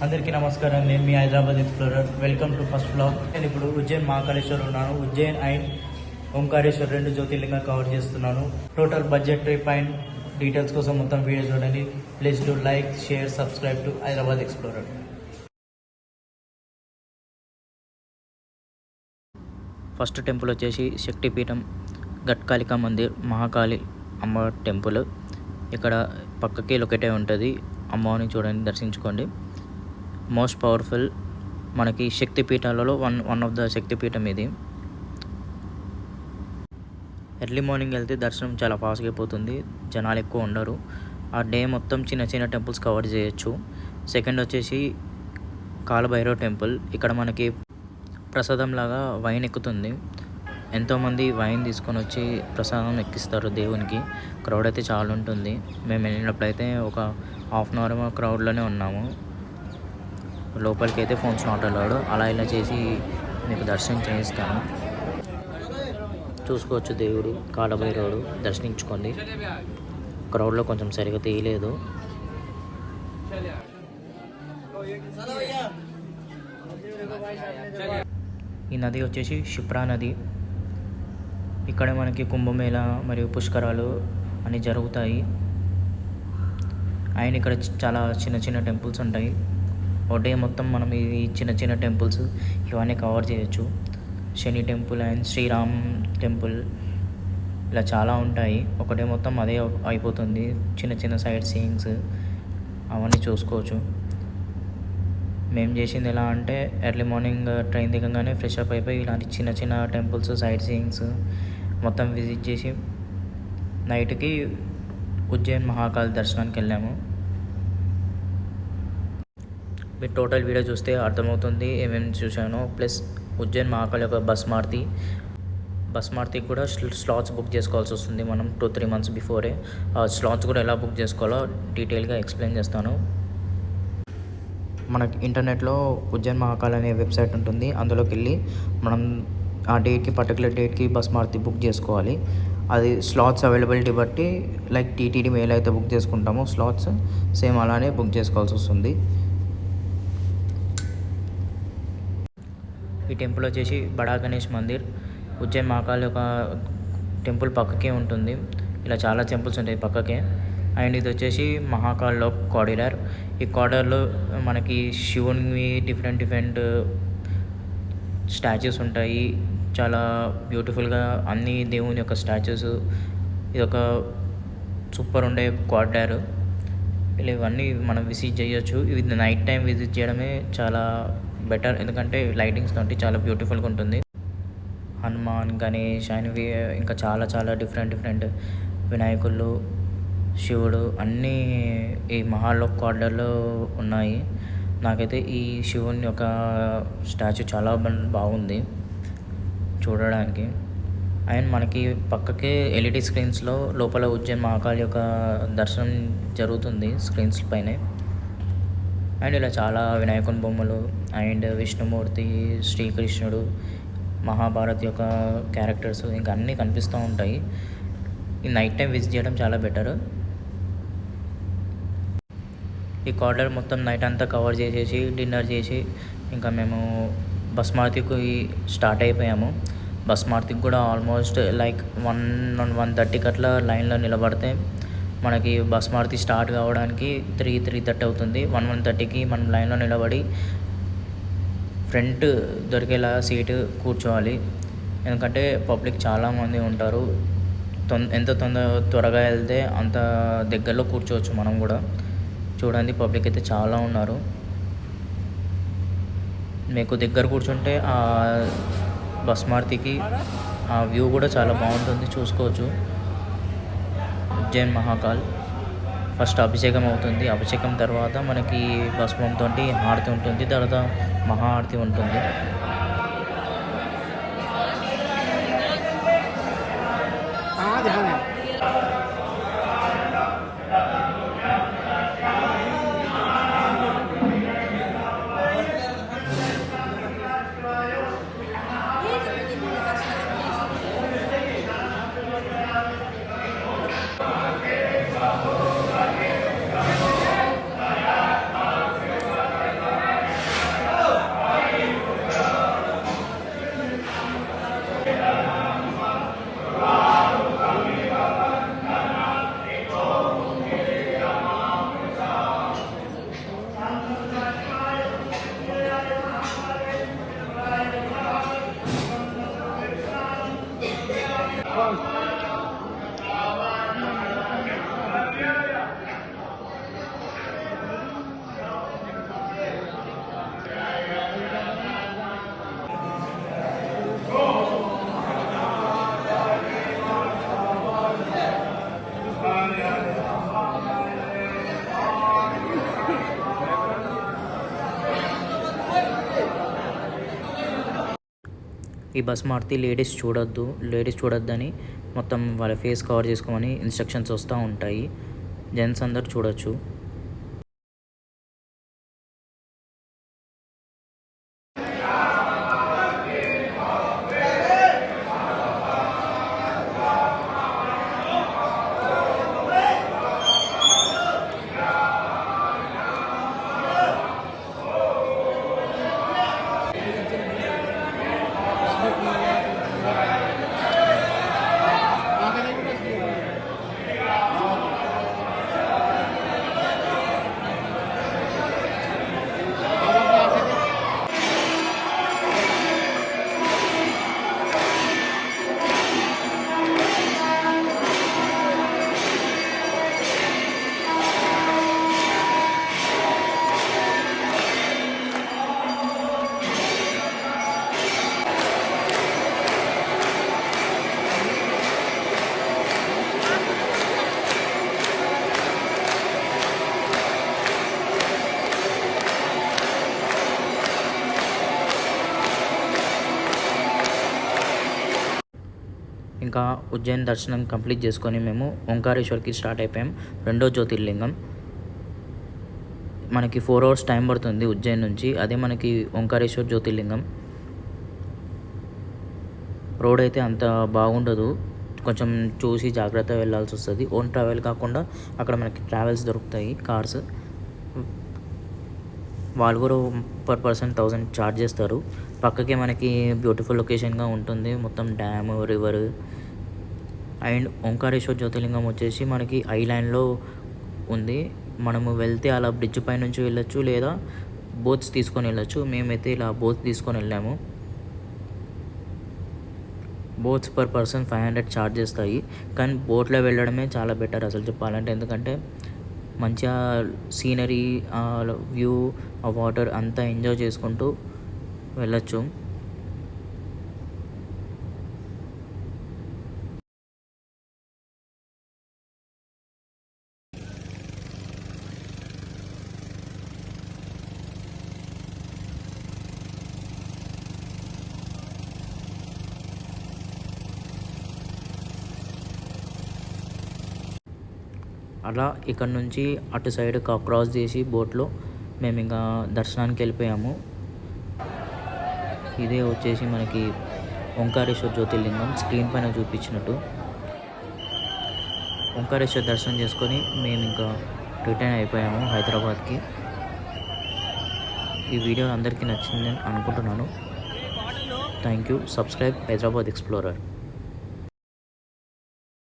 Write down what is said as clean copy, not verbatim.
అందరికీ నమస్కారం. నేను మీ Hyderabad explorer. Welcome to first blog. నేను ఇప్పుడు ఉజ్జయిన్ మహాకాళేశ్వర్ ఉన్నాను. ఉజ్జయిన్ అండ్ ఓంకారేశ్వర్ రెండు జ్యోతిర్లింగా కవర్ చేస్తున్నాను. Total budget trip and details కోసం మొత్తం వీడియో చూడండి. Please do like, share, subscribe to Hyderabad explorer. First temple వచ్చేసి శక్తిపీఠం గట్కాళికా మందిర్, మహాకాళి అమ్మ టెంపుల్. ఇక్కడ పక్కకి లొకేట్ అయి ఉంటుంది. అమ్మవారిని చూడండి, దర్శించుకోండి. మోస్ట్ పవర్ఫుల్ మనకి శక్తిపీఠాలలో వన్ ఆఫ్ ద శక్తిపీఠం ఇది. ఎర్లీ మార్నింగ్ వెళ్తే దర్శనం చాలా ఫాస్ట్గా అయిపోతుంది, జనాలు ఎక్కువ ఉండరు. ఆ డే మొత్తం చిన్న చిన్న టెంపుల్స్ కవర్ చేయొచ్చు. సెకండ్ వచ్చేసి కాలభైరవ టెంపుల్. ఇక్కడ మనకి ప్రసాదం లాగా వైన్ ఎక్కుతుంది. ఎంతోమంది వైన్ తీసుకొని వచ్చి ప్రసాదం ఎక్కిస్తారు దేవునికి. క్రౌడ్ అయితే చాలా ఉంటుంది. మేము వెళ్ళినప్పుడైతే ఒక హాఫ్ అన్ అవర్ క్రౌడ్లోనే ఉన్నాము. లోపలికి అయితే ఫోన్స్ నాట్ అలౌడ్. అలా ఇలా చేసి మీకు దర్శనం చేయిస్తాను. చూసుకోవచ్చు దేవుడు కాలభైరవుడు, దర్శించుకోండి. క్రౌడ్లో కొంచెం సరిగా తీయలేదు. ఈ నది వచ్చేసి క్షిప్రా నది. ఇక్కడ మనకి కుంభమేళ మరియు పుష్కరాలు అన్నీ జరుగుతాయి. అండ్ ఇక్కడ చాలా చిన్న చిన్న టెంపుల్స్ ఉంటాయి. ఒక డే మొత్తం మనం ఈ చిన్న చిన్న టెంపుల్స్ ఇవన్నీ కవర్ చేయొచ్చు. శని టెంపుల్ అండ్ శ్రీరామ్ టెంపుల్ ఇలా చాలా ఉంటాయి. ఒక డే మొత్తం అదే అయిపోతుంది. చిన్న చిన్న సైట్ సీయింగ్స్ అవన్నీ చూసుకోవచ్చు. మేము చేసింది ఎలా అంటే ఎర్లీ మార్నింగ్ ట్రైన్ దిగంగానే ఫ్రెష్ అప్ అయిపోయి ఇలాంటి చిన్న చిన్న టెంపుల్స్ సైట్ సీయింగ్స్ మొత్తం విజిట్ చేసి నైట్కి ఉజ్జయిన్ మహాకాళి దర్శనానికి వెళ్ళాము. మీరు టోటల్ వీడియో చూస్తే అర్థమవుతుంది ఏమేమి చూశానో. ప్లస్ ఉజ్జయిన్ మహాకాళి యొక్క బస్ మారుతికి కూడా స్లాట్స్ బుక్ చేసుకోవాల్సి వస్తుంది మనం 2-3 months బిఫోరే. ఆ స్లాట్స్ కూడా ఎలా బుక్ చేసుకోవాలో డీటెయిల్గా ఎక్స్ప్లెయిన్ చేస్తాను. మనకి ఇంటర్నెట్లో ఉజ్జయిన్ మహాకాళి అనే వెబ్సైట్ ఉంటుంది. అందులోకి వెళ్ళి మనం ఆ డేట్కి పర్టికులర్ డేట్కి బస్ మారుతి బుక్ చేసుకోవాలి. అది స్లాట్స్ అవైలబిలిటీ బట్టి లైక్ టీటీడీ మెయిల్ అయితే బుక్ చేసుకుంటామో స్లాట్స్ సేమ్ అలానే బుక్ చేసుకోవాల్సి వస్తుంది. ఈ టెంపుల్ వచ్చేసి బడా గణేష్ మందిర్. ఉజ్జయిన్ మహాకాళి ఒక టెంపుల్ పక్కకే ఉంటుంది. ఇలా చాలా టెంపుల్స్ ఉంటాయి పక్కకే. అండ్ ఇది వచ్చేసి మహాకాళిలో కారిడార్. ఈ కారిడార్లో మనకి శివుని డిఫరెంట్ స్టాచ్యూస్ ఉంటాయి. చాలా బ్యూటిఫుల్గా అన్ని దేవుని యొక్క స్టాచ్యూస్. ఇది ఒక సూపర్ ఉండే కారిడార్. ఇలా ఇవన్నీ మనం విజిట్ చేయొచ్చు. ఇది నైట్ టైం విజిట్ చేయడమే చాలా బెటర్, ఎందుకంటే లైటింగ్స్ తోటి చాలా బ్యూటిఫుల్గా ఉంటుంది. హనుమాన్, గణేష్ అండ్ ఇంకా చాలా డిఫరెంట్ వినాయకులు, శివుడు అన్నీ ఈ మహాలోక్ కారిడార్లో ఉన్నాయి. నాకైతే ఈ శివుని యొక్క స్టాచ్యూ చాలా బాగుంది చూడడానికి. అండ్ మనకి పక్కకే ఎల్ఈడి స్క్రీన్స్లో లోపల ఉజ్జయిన్ మహాకాళి యొక్క దర్శనం జరుగుతుంది స్క్రీన్స్ పైనే. అండ్ ఇలా చాలా వినాయకుని బొమ్మలు అండ్ విష్ణుమూర్తి, శ్రీకృష్ణుడు, మహాభారత్ యొక్క క్యారెక్టర్స్ ఇంకా అన్నీ కనిపిస్తూ ఉంటాయి. ఈ నైట్ టైం విజిట్ చేయడం చాలా బెటర్. ఈ కారిడార్ మొత్తం నైట్ అంతా కవర్ చేసేసి డిన్నర్ చేసి ఇంకా మేము బస్ మారుతికి స్టార్ట్ అయిపోయాము. బస్ మారుతికి కూడా ఆల్మోస్ట్ లైక్ 1:30 అట్లా లైన్లో నిలబడితే మనకి బస్ మారుతి స్టార్ట్ కావడానికి 3:30 అవుతుంది. 1:30కి మనం లైన్లో నిలబడి ఫ్రంట్ దొరికేలా సీటు కూర్చోవాలి. ఎందుకంటే పబ్లిక్ చాలామంది ఉంటారు. ఎంత త్వరగా వెళ్తే అంత దగ్గరలో కూర్చోవచ్చు మనం కూడా. చూడండి పబ్లిక్ అయితే చాలా ఉన్నారు. మీకు దగ్గర కూర్చుంటే ఆ బస్ మారుతికి ఆ వ్యూ కూడా చాలా బాగుంటుంది, చూసుకోవచ్చు. ఉజ్జయిన్ మహాకాళి ఫస్ట్ అభిషేకం అవుతుంది. అభిషేకం తర్వాత మనకి భస్మంతో హారతి ఉంటుంది, తర్వాత మహాహారతి ఉంటుంది. ఈ బస్ మారితే లేడీస్ చూడొద్దని మొత్తం వాళ్ళ ఫేస్ కవర్ చేసుకోమని ఇన్స్ట్రక్షన్స్ వస్తూ ఉంటాయి. జెంట్స్ అందరు చూడొచ్చు. ఇంకా ఉజ్జయిని దర్శనం కంప్లీట్ చేసుకొని మేము ఓంకారేశ్వర్కి స్టార్ట్ అయిపోయాం. రెండో జ్యోతిర్లింగం. మనకి 4 hours టైం పడుతుంది ఉజ్జయిని నుంచి. అదే మనకి ఓంకారేశ్వర్ జ్యోతిర్లింగం. రోడ్ అయితే అంత బాగుండదు, కొంచెం చూసి జాగ్రత్తగా వెళ్ళాల్సి వస్తుంది. ఓన్ ట్రావెల్ కాకుండా అక్కడ మనకి ట్రావెల్స్ దొరుకుతాయి, కార్స్. వాళ్ళు కూడా పర్ పర్సన్ 1000 ఛార్జ్ చేస్తారు. పక్కకే మనకి బ్యూటిఫుల్ లొకేషన్గా ఉంటుంది, మొత్తం డ్యామ్, రివర్. అండ్ ఓంకారేశ్వర్ జ్యోతిర్లింగం వచ్చేసి మనకి ఐలాండ్లో ఉంది. మనము వెళ్తే అలా బ్రిడ్జ్ పై నుంచి వెళ్ళొచ్చు, లేదా బోట్స్ తీసుకొని వెళ్ళొచ్చు. మేమైతే ఇలా బోట్స్ తీసుకొని వెళ్ళాము. బోట్స్ పర్ పర్సన్ 500 ఛార్జ్ చేస్తాయి. కానీ బోట్లో వెళ్ళడమే చాలా బెటర్ అసలు చెప్పాలంటే. ఎందుకంటే మంచిగా సీనరీ, వ్యూ, ఆ వాటర్ అంతా ఎంజాయ్ చేసుకుంటూ వెళ్ళొచ్చు. అలా ఇక్కడ నుంచి అటు సైడ్ క్రాస్ చేసి బోట్లో మేము ఇంకా దర్శనానికి వెళ్ళిపోయాము. ఇదే వచ్చేసి మనకి ఓంకారేశ్వర్ జ్యోతిర్లింగం స్క్రీన్ పైన చూపించినట్టు. ఓంకారేశ్వర్ దర్శనం చేసుకొని మేము ఇంకా రిటర్న్ అయిపోయాము హైదరాబాద్కి. ఈ వీడియో అందరికీ నచ్చిందని అనుకుంటున్నాను. Thank you. Subscribe Hyderabad explorer.